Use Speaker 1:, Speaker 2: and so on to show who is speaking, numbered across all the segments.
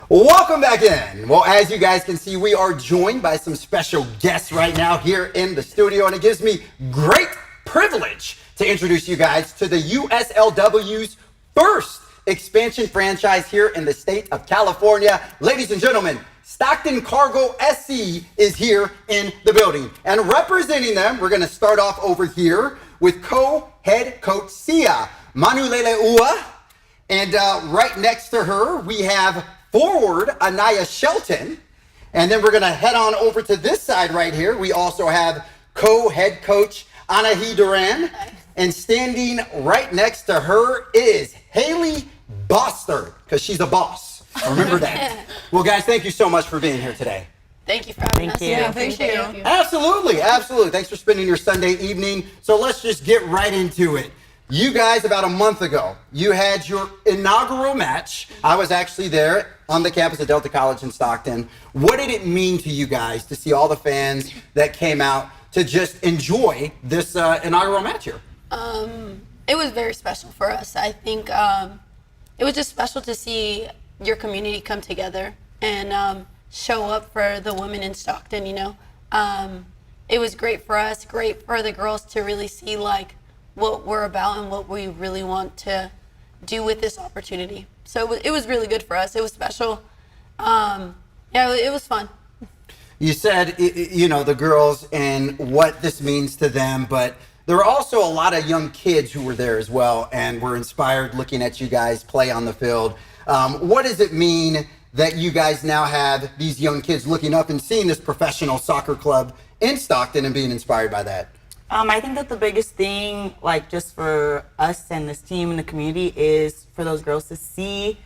Speaker 1: Welcome back in. Well, as you guys can see, we are joined by some special guests right now here in the studio, and it gives me great privilege to introduce you guys to the USLW's first expansion franchise here in the state of California. Ladies and gentlemen, Stockton Cargo SC is here in the building. And representing them, we're going to start off over here with co-head coach Sia Manuleleua. And right next to her, we have forward Anaya Shelton. And then we're going to head on over to this side right here. We also have co-head coach Anahi Duran. And standing right next to her is Haley Boster, because she's a boss. Remember that. Well, guys, thank you so much for being here today.
Speaker 2: Thank you for having us.
Speaker 3: Yeah,
Speaker 2: Appreciate you.
Speaker 1: Absolutely, absolutely. Thanks for spending your Sunday evening. So let's just get right into it. You guys, about a month ago, you had your inaugural match. I was actually there on the campus at Delta College in Stockton. What did it mean to you guys to see all the fans that came out to just enjoy this inaugural match here?
Speaker 2: It was very special for us. I think it was just special to see your community come together and show up for the women in Stockton, you know. It was great for us, great for the girls to really see like what we're about and what we really want to do with this opportunity. So it was really good for us. It was special. Yeah, it was fun.
Speaker 1: You said, you know, the girls and what this means to them, but there were also a lot of young kids who were there as well and were inspired looking at you guys play on the field. What does it mean that you guys now have these young kids looking up and seeing this professional soccer club in Stockton and being inspired by that?
Speaker 3: I think that the biggest thing, like just for us and this team and the community, is for those girls to see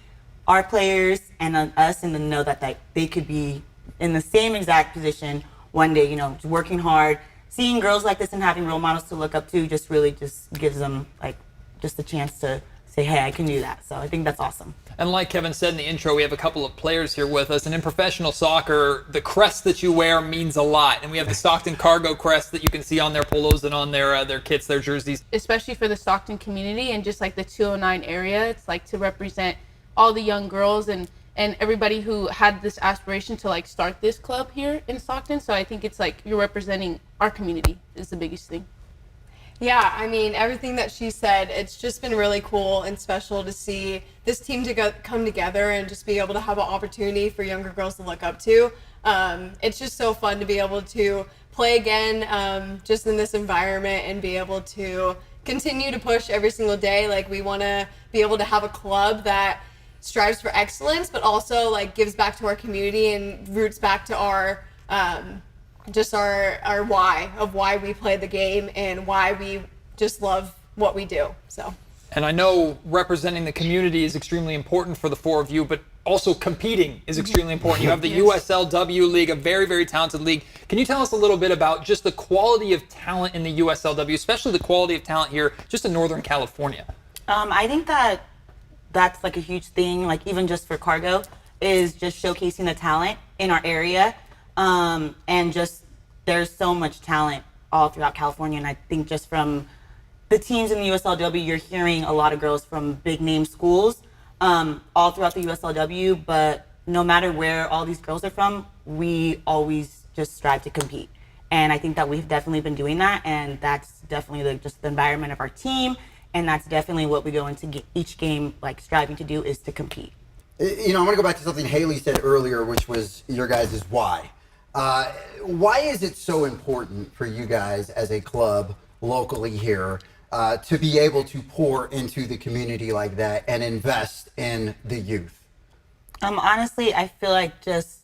Speaker 3: our players and us and to know that they could be in the same exact position one day, you know, working hard. Seeing girls like this and having role models to look up to just really just gives them like just a chance to say, hey, I can do that. So I think that's awesome.
Speaker 4: And like Kevin said in the intro, we have a couple of players here with us. And in professional soccer, the crest that you wear means a lot. And we have the Stockton Cargo crest that you can see on their polos and on their kits, their jerseys.
Speaker 5: Especially for the Stockton community and just like the 209 area, it's like to represent all the young girls and everybody who had this aspiration to like start this club here in Stockton. So I think it's like you're representing our community is the biggest thing.
Speaker 6: Yeah, I mean, everything that she said, it's just been really cool and special to see this team to come together and just be able to have an opportunity for younger girls to look up to. It's just so fun to be able to play again just in this environment and be able to continue to push every single day. Like, we want to be able to have a club that strives for excellence, but also like gives back to our community and roots back to our just our why of why we play the game and why we just love what we do. So.
Speaker 4: And I know representing the community is extremely important for the four of you, but also competing is extremely important. You have the USL W league, a very, very talented league. Can you tell us a little bit about just the quality of talent in the USL W, especially the quality of talent here just in Northern California?
Speaker 3: I think that's like a huge thing, like even just for Cargo, is just showcasing the talent in our area. And just there's so much talent all throughout California. And I think just from the teams in the USLW, you're hearing a lot of girls from big name schools all throughout the USLW. But no matter where all these girls are from, we always just strive to compete. And I think that we've definitely been doing that. And that's definitely just the environment of our team. And that's definitely what we go into each game like striving to do, is to compete.
Speaker 1: You know, I'm going to go back to something Haley said earlier, which was your guys' why. Why is it so important for you guys as a club locally here to be able to pour into the community like that and invest in the youth?
Speaker 3: Honestly, I feel like just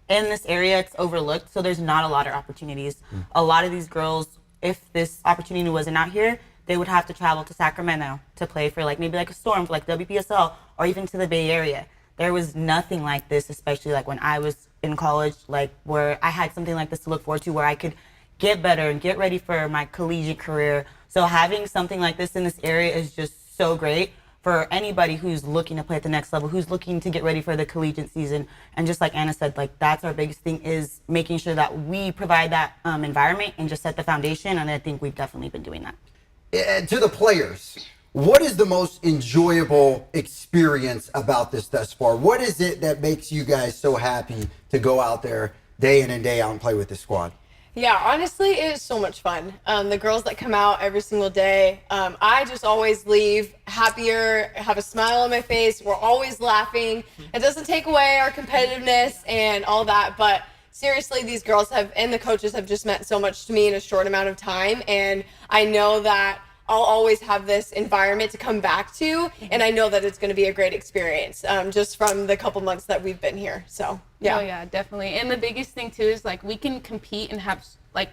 Speaker 3: in this area, it's overlooked. So there's not a lot of opportunities. A lot of these girls, if this opportunity wasn't out here, they would have to travel to Sacramento to play for like maybe like a Storm, for like WPSL, or even to the Bay Area. There was nothing like this, especially like when I was in college, like where I had something like this to look forward to, where I could get better and get ready for my collegiate career. So having something like this in this area is just so great for anybody who's looking to play at the next level, who's looking to get ready for the collegiate season. And just like Anna said, like that's our biggest thing, is making sure that we provide that environment and just set the foundation. And I think we've definitely been doing that.
Speaker 1: To the players, what is the most enjoyable experience about this thus far? What is it that makes you guys so happy to go out there day in and day out and play with this squad?
Speaker 6: Yeah, honestly, it is so much fun. The girls that come out every single day, I just always leave happier, have a smile on my face. We're always laughing. It doesn't take away our competitiveness and all that, but seriously, these girls and the coaches have just meant so much to me in a short amount of time. And I know that I'll always have this environment to come back to, and I know that it's going to be a great experience just from the couple months that we've been here. So, yeah.
Speaker 5: Oh, yeah, definitely. And the biggest thing, too, is, like, we can compete and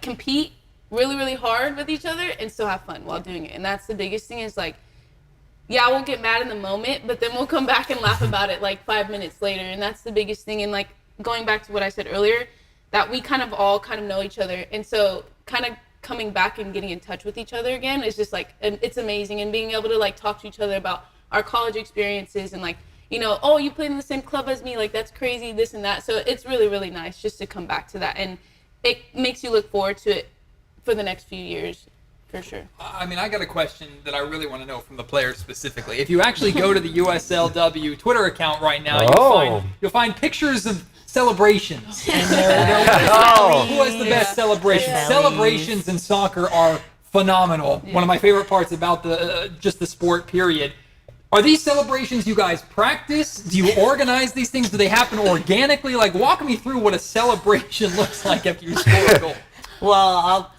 Speaker 5: compete really, really hard with each other and still have fun while doing it. And that's the biggest thing is, like, yeah, we'll get mad in the moment, but then we'll come back and laugh about it, like, 5 minutes later. And that's the biggest thing. And, like, going back to what I said earlier, that we all know each other. And so kind of coming back and getting in touch with each other again is just like, it's amazing. And being able to like talk to each other about our college experiences and like, you know, oh, you played in the same club as me, like that's crazy, this and that. So it's really, really nice just to come back to that, and it makes you look forward to it for the next few years, for sure.
Speaker 4: I mean, I got a question that I really want to know from the players specifically. If you actually go to the USLW Twitter account right now, you'll find pictures of celebrations. And who has the best celebrations?
Speaker 3: Yeah.
Speaker 4: Celebrations in soccer are phenomenal. One of my favorite parts about just the sport, period. Are these celebrations you guys practice? Do you organize these things? Do they happen organically? Like, walk me through what a celebration looks like after you score a goal.
Speaker 3: Well,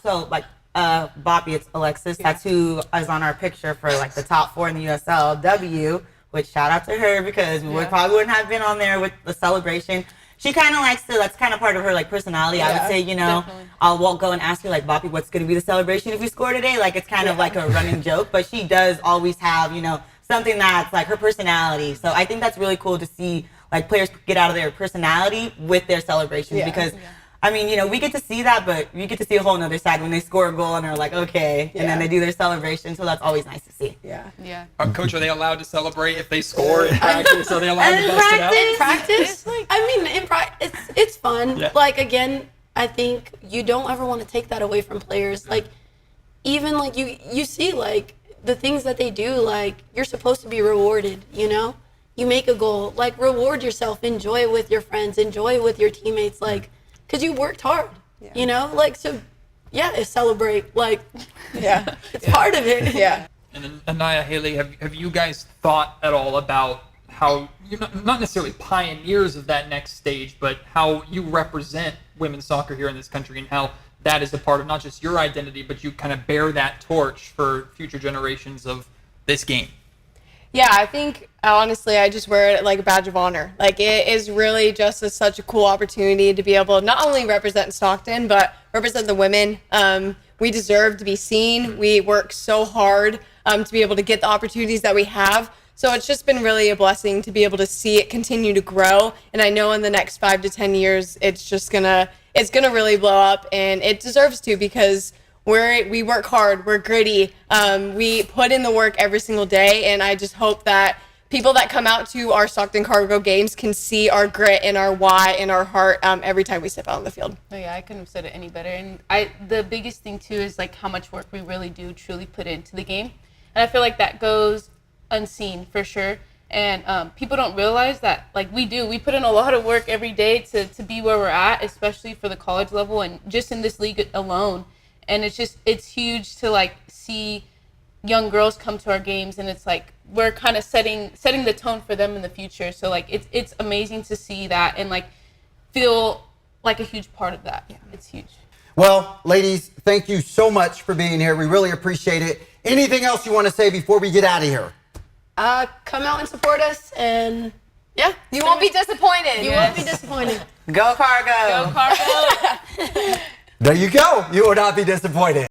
Speaker 3: Boppy, it's Alexis. That's who is on our picture for like the top 4 in the USL W, which shout out to her because we probably wouldn't have been on there with the celebration. She kind of likes to, that's kind of part of her like personality. I would say, you know, I'll go and ask her like, Boppy, what's going to be the celebration if we score today? Like, it's kind of like a running joke, but she does always have, you know, something that's like her personality. So I think that's really cool to see like players get out of their personality with their celebrations because I mean, you know, we get to see that, but we get to see a whole nother side when they score a gool and they're like, okay, and then they do their celebration. So that's always nice to see.
Speaker 5: Yeah.
Speaker 4: Coach, are they allowed to celebrate if they score in practice? Are they allowed to bust it out?
Speaker 2: In practice, it's fun.
Speaker 4: Yeah.
Speaker 2: Like, again, I think you don't ever want to take that away from players. Like, even like you see like the things that they do, like you're supposed to be rewarded, you know? You make a goal, like reward yourself, enjoy it with your friends, enjoy it with your teammates, like, because you worked hard, you know? Like, so, celebrate. Like, it's part of it.
Speaker 6: Yeah.
Speaker 4: And then, Anaya, Haley, have you guys thought at all about how you're not necessarily pioneers of that next stage, but how you represent women's soccer here in this country and how that is a part of not just your identity, but you kind of bear that torch for future generations of this game?
Speaker 6: Yeah, I think, honestly, I just wear it like a badge of honor. Like, it is really just such a cool opportunity to be able to not only represent Stockton, but represent the women. We deserve to be seen. We work so hard to be able to get the opportunities that we have. So it's just been really a blessing to be able to see it continue to grow. And I know in the next 5 to 10 years, it's gonna really blow up, and it deserves to because we work hard, we're gritty, we put in the work every single day, and I just hope that people that come out to our Stockton Cargo games can see our grit and our why and our heart every time we step out on the field.
Speaker 5: Oh yeah, I couldn't have said it any better. And the biggest thing too is like how much work we really do truly put into the game, and I feel like that goes unseen for sure. And people don't realize that like we put in a lot of work every day to be where we're at, especially for the college level and just in this league alone. And it's huge to like see young girls come to our games, and it's like we're kind of setting the tone for them in the future. So like it's amazing to see that and like feel like a huge part of that. Yeah, it's huge.
Speaker 1: Well, ladies, thank you so much for being here. We really appreciate it. Anything else you want to say before we get out of here?
Speaker 2: Come out and support us, and
Speaker 6: You won't be disappointed.
Speaker 2: you won't be disappointed.
Speaker 3: Go Cargo!
Speaker 5: Go Cargo!
Speaker 1: There you go. You will not be disappointed.